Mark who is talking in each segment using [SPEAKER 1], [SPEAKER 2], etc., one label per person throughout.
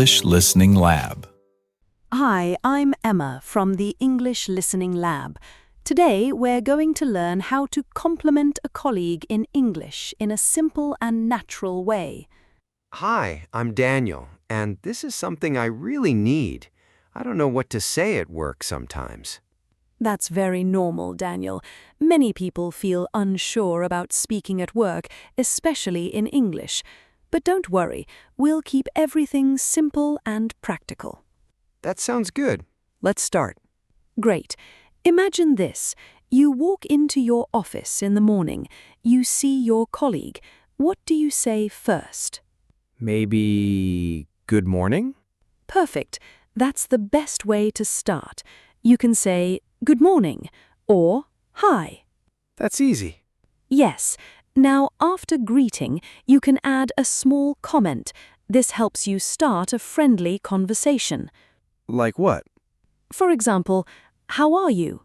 [SPEAKER 1] English Listening Lab.
[SPEAKER 2] Hi, I'm Emma from the English Listening Lab. Today we're going to learn how to compliment a colleague in English in a simple and natural way.
[SPEAKER 3] Hi, I'm Daniel, and this is something I really need. I don't know what to say at work sometimes.
[SPEAKER 2] That's very normal, Daniel. Many people feel unsure about speaking at work, especially in English. But don't worry, we'll keep everything simple and practical.
[SPEAKER 3] That sounds good. Let's start.
[SPEAKER 2] Great. Imagine this. You walk into your office in the morning. You see your colleague. What do you say first?
[SPEAKER 3] Maybe good morning?
[SPEAKER 2] Perfect. That's the best way to start. You can say, "Good morning," or "Hi."
[SPEAKER 3] That's easy.
[SPEAKER 2] Yes. Now, after greeting, you can add a small comment. This helps you start a friendly conversation.
[SPEAKER 3] Like what?
[SPEAKER 2] For example, "How are you?"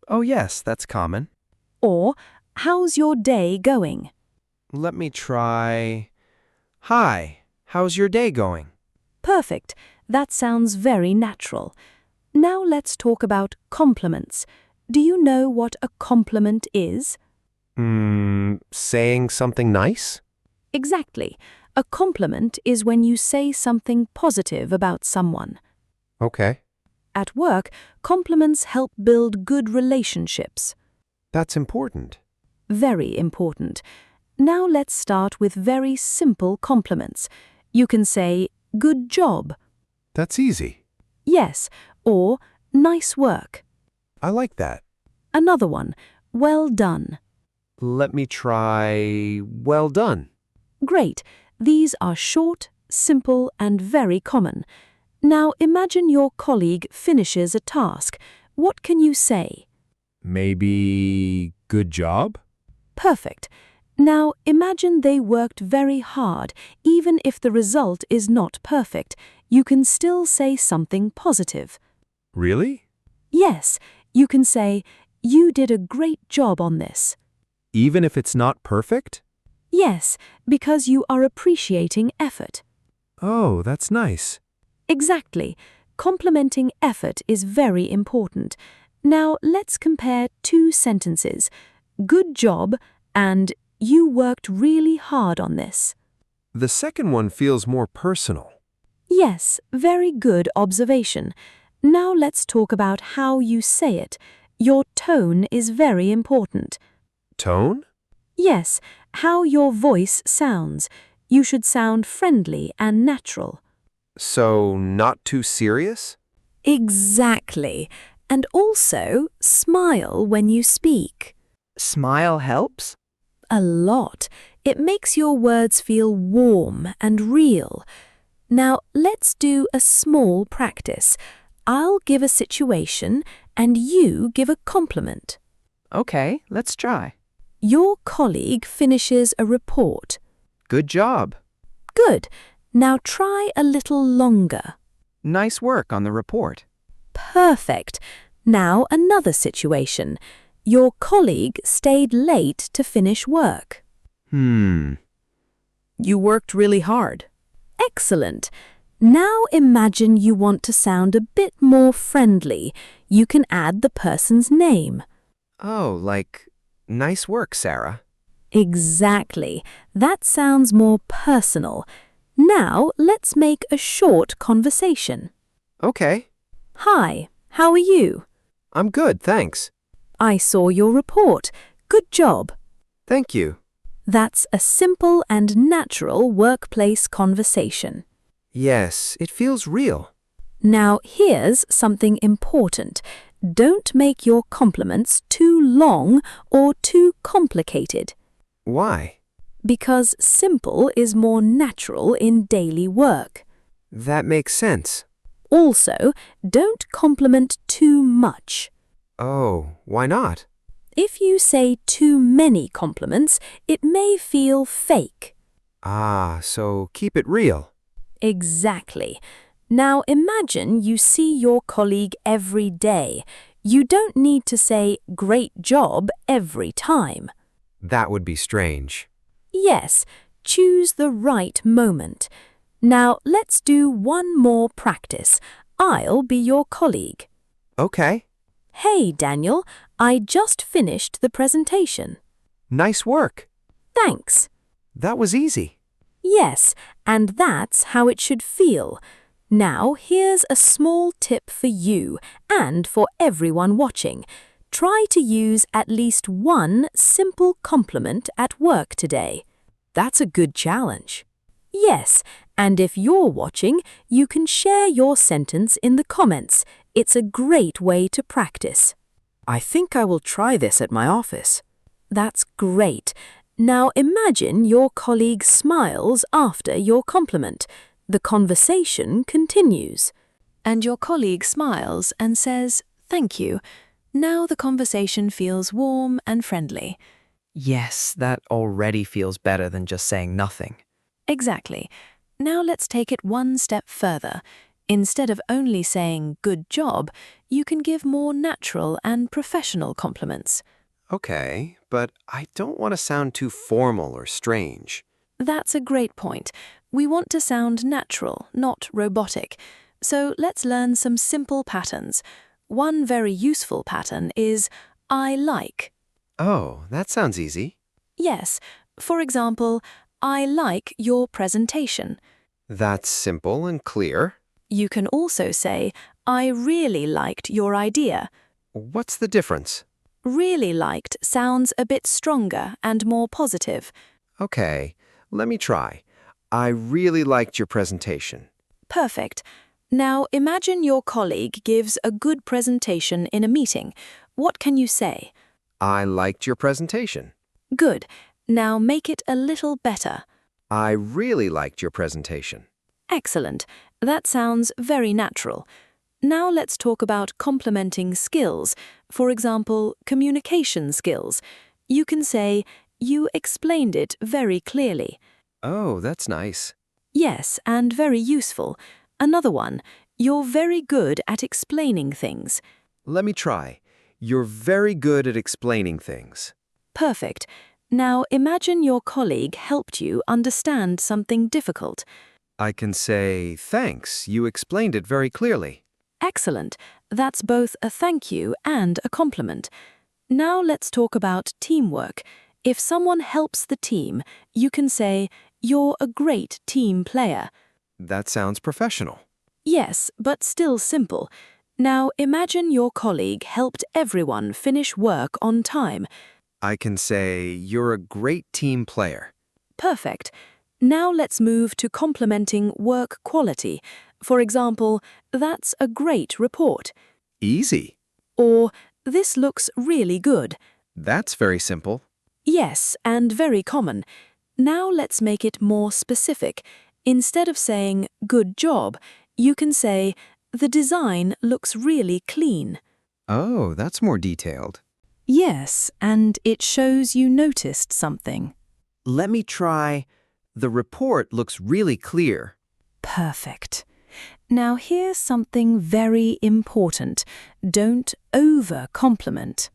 [SPEAKER 3] Oh yes, that's common.
[SPEAKER 2] Or, "How's your day going?"
[SPEAKER 3] Let me try. Hi, how's your day going?
[SPEAKER 2] Perfect. That sounds very natural. Now let's talk about compliments. Do you know what a compliment is?
[SPEAKER 3] Saying something nice?
[SPEAKER 2] Exactly. A compliment is when you say something positive about someone.
[SPEAKER 3] Okay.
[SPEAKER 2] At work, compliments help build good relationships.
[SPEAKER 3] That's important.
[SPEAKER 2] Very important. Now let's start with very simple compliments. You can say, "Good job."
[SPEAKER 3] That's easy.
[SPEAKER 2] Yes, or "Nice work."
[SPEAKER 3] I like that.
[SPEAKER 2] Another one, "Well done."
[SPEAKER 3] Let me try. Well done.
[SPEAKER 2] Great. These are short, simple, and very common. Now imagine your colleague finishes a task. What can you say?
[SPEAKER 3] Maybe good job?
[SPEAKER 2] Perfect. Now imagine they worked very hard. Even if the result is not perfect, you can still say something positive.
[SPEAKER 3] Really?
[SPEAKER 2] Yes, you can say, "You did a great job on this."
[SPEAKER 3] Even if it's not perfect?
[SPEAKER 2] Yes, because you are appreciating effort.
[SPEAKER 3] Oh, that's nice.
[SPEAKER 2] Exactly. Complimenting effort is very important. Now let's compare two sentences. "Good job" and "You worked really hard on this."
[SPEAKER 3] The second one feels more personal.
[SPEAKER 2] Yes, very good observation. Now let's talk about how you say it. Your tone is very important.
[SPEAKER 3] Tone?
[SPEAKER 2] Yes, how your voice sounds. You should sound friendly and natural.
[SPEAKER 3] So, not too serious?
[SPEAKER 2] Exactly. And also, smile when you speak.
[SPEAKER 4] Smile helps?
[SPEAKER 2] A lot. It makes your words feel warm and real. Now, let's do a small practice. I'll give a situation and you give a compliment.
[SPEAKER 4] Okay, let's try.
[SPEAKER 2] Your colleague finishes a report.
[SPEAKER 4] Good job.
[SPEAKER 2] Good. Now try a little longer.
[SPEAKER 4] Nice work on the report.
[SPEAKER 2] Perfect. Now another situation. Your colleague stayed late to finish work.
[SPEAKER 4] You worked really hard.
[SPEAKER 2] Excellent. Now imagine you want to sound a bit more friendly. You can add the person's name.
[SPEAKER 3] Oh, like, nice work, Sarah.
[SPEAKER 2] Exactly. That sounds more personal. Now let's make a short conversation.
[SPEAKER 3] Okay.
[SPEAKER 2] Hi, how are you?
[SPEAKER 3] I'm good, thanks.
[SPEAKER 2] I saw your report. Good job.
[SPEAKER 3] Thank you.
[SPEAKER 2] That's a simple and natural workplace conversation.
[SPEAKER 3] Yes, it feels real.
[SPEAKER 2] Now here's something important. Don't make your compliments too long or too complicated.
[SPEAKER 3] Why?
[SPEAKER 2] Because simple is more natural in daily work.
[SPEAKER 3] That makes sense.
[SPEAKER 2] Also, don't compliment too much.
[SPEAKER 3] Oh, why not?
[SPEAKER 2] If you say too many compliments, it may feel fake.
[SPEAKER 3] Ah, so keep it real.
[SPEAKER 2] Exactly. Now imagine you see your colleague every day. You don't need to say "great job" every time.
[SPEAKER 3] That would be strange.
[SPEAKER 2] Yes, choose the right moment. Now let's do one more practice. I'll be your colleague.
[SPEAKER 3] Okay.
[SPEAKER 2] Hey, Daniel, I just finished the presentation.
[SPEAKER 3] Nice work.
[SPEAKER 2] Thanks.
[SPEAKER 3] That was easy.
[SPEAKER 2] Yes, and that's how it should feel. Now, here's a small tip for you and for everyone watching. Try to use at least one simple compliment at work today.
[SPEAKER 4] That's a good challenge.
[SPEAKER 2] Yes, and if you're watching, you can share your sentence in the comments. It's a great way to practice.
[SPEAKER 4] I think I will try this at my office.
[SPEAKER 2] That's great. Now imagine your colleague smiles after your compliment. The conversation continues. And your colleague smiles and says, "Thank you." Now the conversation feels warm and friendly.
[SPEAKER 4] Yes, that already feels better than just saying nothing.
[SPEAKER 2] Exactly. Now let's take it one step further. Instead of only saying "good job," you can give more natural and professional compliments.
[SPEAKER 3] Okay, but I don't want to sound too formal or strange.
[SPEAKER 2] That's a great point. We want to sound natural, not robotic. So let's learn some simple patterns. One very useful pattern is "I like."
[SPEAKER 3] Oh, that sounds easy.
[SPEAKER 2] Yes, for example, "I like your presentation."
[SPEAKER 3] That's simple and clear.
[SPEAKER 2] You can also say, "I really liked your idea."
[SPEAKER 3] What's the difference?
[SPEAKER 2] Really liked sounds a bit stronger and more positive.
[SPEAKER 3] Okay, let me try. I really liked your presentation.
[SPEAKER 2] Perfect. Now imagine your colleague gives a good presentation in a meeting. What can you say?
[SPEAKER 3] I liked your presentation.
[SPEAKER 2] Good. Now make it a little better.
[SPEAKER 3] I really liked your presentation.
[SPEAKER 2] Excellent. That sounds very natural. Now let's talk about complementing skills. For example, communication skills. You can say, "You explained it very clearly."
[SPEAKER 3] Oh, that's nice.
[SPEAKER 2] Yes, and very useful. Another one, "You're very good at explaining things."
[SPEAKER 3] Let me try. You're very good at explaining things.
[SPEAKER 2] Perfect. Now imagine your colleague helped you understand something difficult.
[SPEAKER 3] I can say, thanks, you explained it very clearly.
[SPEAKER 2] Excellent. That's both a thank you and a compliment. Now let's talk about teamwork. If someone helps the team, you can say, "You're a great team player."
[SPEAKER 3] That sounds professional.
[SPEAKER 2] Yes, but still simple. Now imagine your colleague helped everyone finish work on time.
[SPEAKER 3] I can say, you're a great team player.
[SPEAKER 2] Perfect. Now let's move to complimenting work quality. For example, "That's a great report."
[SPEAKER 3] Easy.
[SPEAKER 2] Or, "This looks really good."
[SPEAKER 3] That's very simple.
[SPEAKER 2] Yes, and very common. Now let's make it more specific. Instead of saying "good job," you can say "the design looks really clean."
[SPEAKER 3] Oh, that's more detailed.
[SPEAKER 2] Yes, and it shows you noticed something.
[SPEAKER 3] Let me try. The report looks really clear.
[SPEAKER 2] Perfect. Now here's something very important. Don't over-compliment.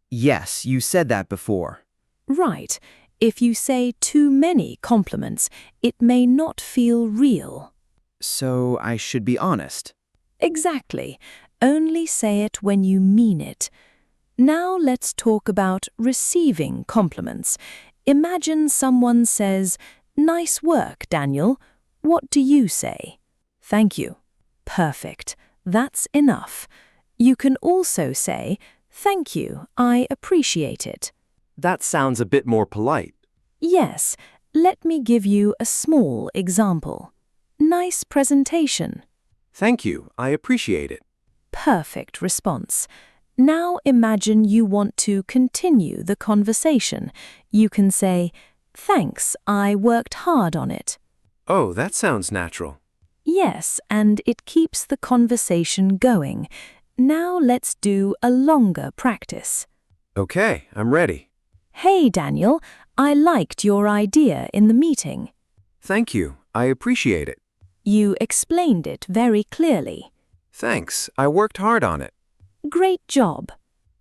[SPEAKER 4] Yes, you said that before.
[SPEAKER 2] Right. If you say too many compliments, it may not feel real.
[SPEAKER 4] So I should be honest.
[SPEAKER 2] Exactly. Only say it when you mean it. Now let's talk about receiving compliments. Imagine someone says, "Nice work, Daniel." What do you say? "Thank you." Perfect. That's enough. You can also say, "Thank you, I appreciate it."
[SPEAKER 3] That sounds a bit more polite.
[SPEAKER 2] Yes, let me give you a small example. "Nice presentation."
[SPEAKER 3] Thank you, I appreciate it.
[SPEAKER 2] Perfect response. Now imagine you want to continue the conversation. You can say, "Thanks, I worked hard on it."
[SPEAKER 3] Oh, that sounds natural.
[SPEAKER 2] Yes, and it keeps the conversation going. Now let's do a longer practice.
[SPEAKER 3] Okay, I'm ready.
[SPEAKER 2] "Hey, Daniel, I liked your idea in the meeting."
[SPEAKER 3] Thank you, I appreciate it.
[SPEAKER 2] You explained it very clearly.
[SPEAKER 3] Thanks, I worked hard on it.
[SPEAKER 2] Great job.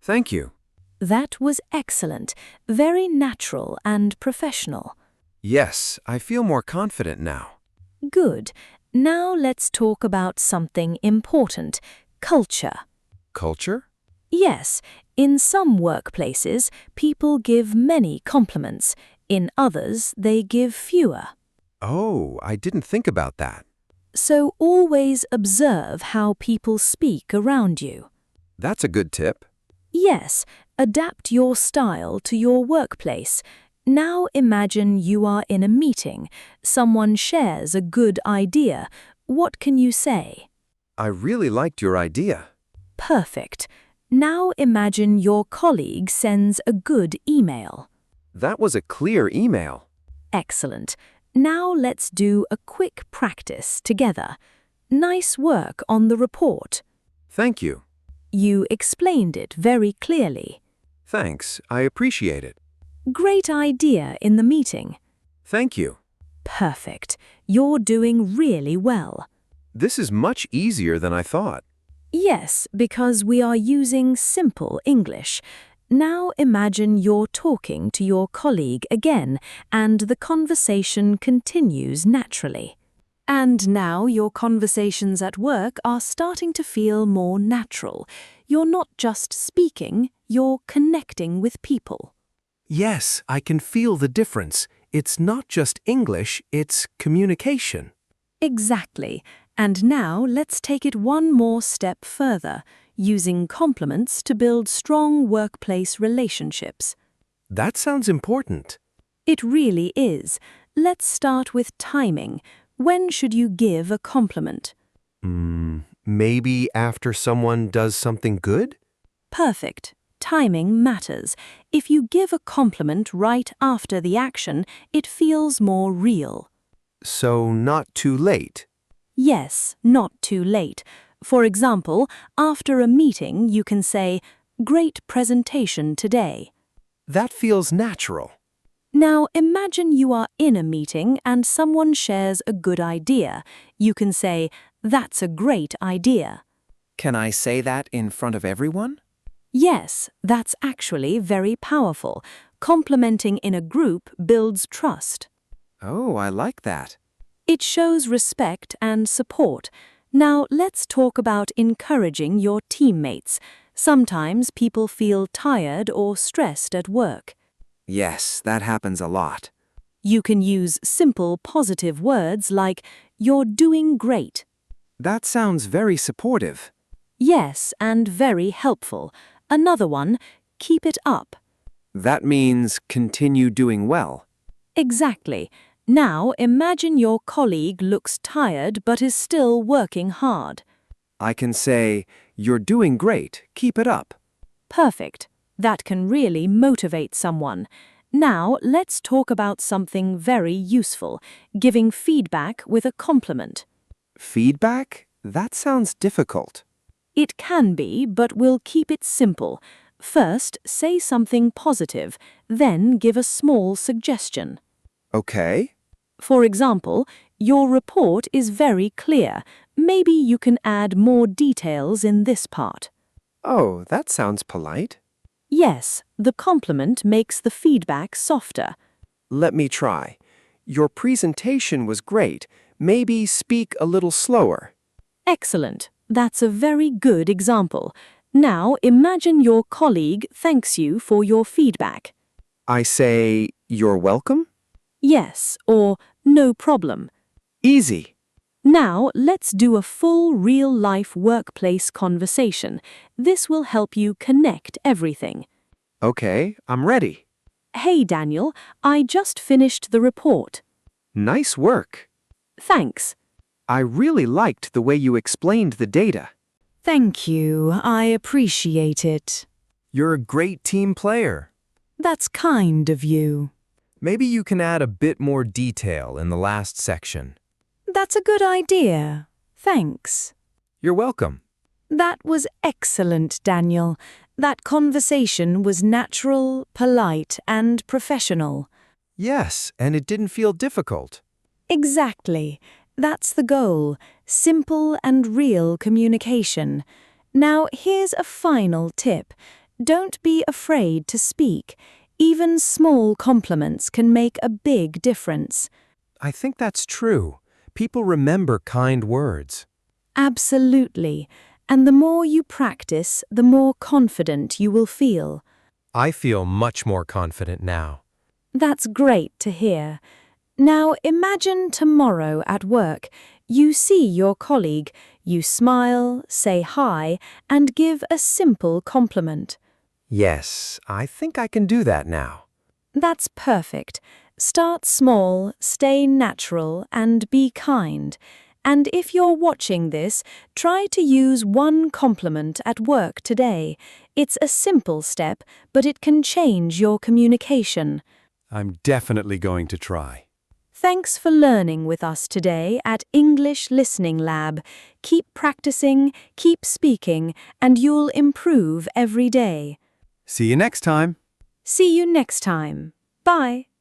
[SPEAKER 3] Thank you.
[SPEAKER 2] That was excellent, very natural and professional.
[SPEAKER 3] Yes, I feel more confident now.
[SPEAKER 2] Good. Now let's talk about something important, culture.
[SPEAKER 3] Culture?
[SPEAKER 2] Yes, in some workplaces, people give many compliments. In others, they give fewer.
[SPEAKER 3] Oh, I didn't think about that.
[SPEAKER 2] So always observe how people speak around you.
[SPEAKER 3] That's a good tip.
[SPEAKER 2] Yes, adapt your style to your workplace. Now imagine you are in a meeting. Someone shares a good idea. What can you say?
[SPEAKER 3] I really liked your idea.
[SPEAKER 2] Perfect. Now imagine your colleague sends a good email.
[SPEAKER 3] That was a clear email.
[SPEAKER 2] Excellent. Now let's do a quick practice together. Nice work on the report.
[SPEAKER 3] Thank you.
[SPEAKER 2] You explained it very clearly.
[SPEAKER 3] Thanks, I appreciate it.
[SPEAKER 2] Great idea in the meeting.
[SPEAKER 3] Thank you.
[SPEAKER 2] Perfect. You're doing really well.
[SPEAKER 3] This is much easier than I thought.
[SPEAKER 2] Yes, because we are using simple English. Now imagine you're talking to your colleague again, and the conversation continues naturally. And now your conversations at work are starting to feel more natural. You're not just speaking, you're connecting with people.
[SPEAKER 3] Yes, I can feel the difference. It's not just English, it's communication.
[SPEAKER 2] Exactly. And now let's take it one more step further, using compliments to build strong workplace relationships.
[SPEAKER 3] That sounds important.
[SPEAKER 2] It really is. Let's start with timing. When should you give a compliment?
[SPEAKER 3] Maybe after someone does something good?
[SPEAKER 2] Perfect. Timing matters. If you give a compliment right after the action, it feels more real.
[SPEAKER 3] So not too late.
[SPEAKER 2] Yes, not too late. For example, after a meeting, you can say, "Great presentation today."
[SPEAKER 3] That feels natural.
[SPEAKER 2] Now imagine you are in a meeting and someone shares a good idea. You can say, "That's a great idea."
[SPEAKER 4] Can I say that in front of everyone?
[SPEAKER 2] Yes, that's actually very powerful. Complimenting in a group builds trust.
[SPEAKER 4] Oh, I like that.
[SPEAKER 2] It shows respect and support. Now let's talk about encouraging your teammates. Sometimes people feel tired or stressed at work.
[SPEAKER 4] Yes, that happens a lot.
[SPEAKER 2] You can use simple positive words like, "You're doing great."
[SPEAKER 4] That sounds very supportive.
[SPEAKER 2] Yes, and very helpful. Another one, "Keep it up."
[SPEAKER 4] That means continue doing well.
[SPEAKER 2] Exactly. Now imagine your colleague looks tired but is still working hard.
[SPEAKER 4] I can say, you're doing great, keep it up.
[SPEAKER 2] Perfect. That can really motivate someone. Now let's talk about something very useful, giving feedback with a compliment.
[SPEAKER 4] Feedback? That sounds difficult.
[SPEAKER 2] It can be, but we'll keep it simple. First, say something positive, then give a small suggestion.
[SPEAKER 4] Okay.
[SPEAKER 2] For example, your report is very clear. Maybe you can add more details in this part.
[SPEAKER 4] Oh, that sounds polite.
[SPEAKER 2] Yes, the compliment makes the feedback softer.
[SPEAKER 4] Let me try. Your presentation was great. Maybe speak a little slower.
[SPEAKER 2] Excellent. That's a very good example. Now imagine your colleague thanks you for your feedback.
[SPEAKER 4] I say, you're welcome?
[SPEAKER 2] Yes, or no problem.
[SPEAKER 4] Easy.
[SPEAKER 2] Now let's do a full real-life workplace conversation. This will help you connect everything.
[SPEAKER 4] Okay, I'm ready.
[SPEAKER 2] Hey Daniel, I just finished the report.
[SPEAKER 4] Nice work.
[SPEAKER 2] Thanks.
[SPEAKER 4] I really liked the way you explained the data.
[SPEAKER 2] Thank you, I appreciate it.
[SPEAKER 3] You're a great team player.
[SPEAKER 2] That's kind of you.
[SPEAKER 3] Maybe you can add a bit more detail in the last section.
[SPEAKER 2] That's a good idea. Thanks.
[SPEAKER 3] You're welcome.
[SPEAKER 2] That was excellent, Daniel. That conversation was natural, polite, and professional.
[SPEAKER 3] Yes, and it didn't feel difficult.
[SPEAKER 2] Exactly. That's the goal. Simple and real communication. Now, here's a final tip. Don't be afraid to speak. Even small compliments can make a big difference.
[SPEAKER 3] I think that's true.
[SPEAKER 4] People remember kind words.
[SPEAKER 2] Absolutely. And the more you practice, the more confident you will feel.
[SPEAKER 4] I feel much more confident now.
[SPEAKER 2] That's great to hear. Now imagine tomorrow at work. You see your colleague, you smile, say hi, and give a simple compliment.
[SPEAKER 4] Yes, I think I can do that now.
[SPEAKER 2] That's perfect. Start small, stay natural, and be kind. And if you're watching this, try to use one compliment at work today. It's a simple step, but it can change your communication.
[SPEAKER 4] I'm definitely going to try.
[SPEAKER 2] Thanks for learning with us today at English Listening Lab. Keep practicing, keep speaking, and you'll improve every day.
[SPEAKER 4] See you next time.
[SPEAKER 2] See you next time. Bye.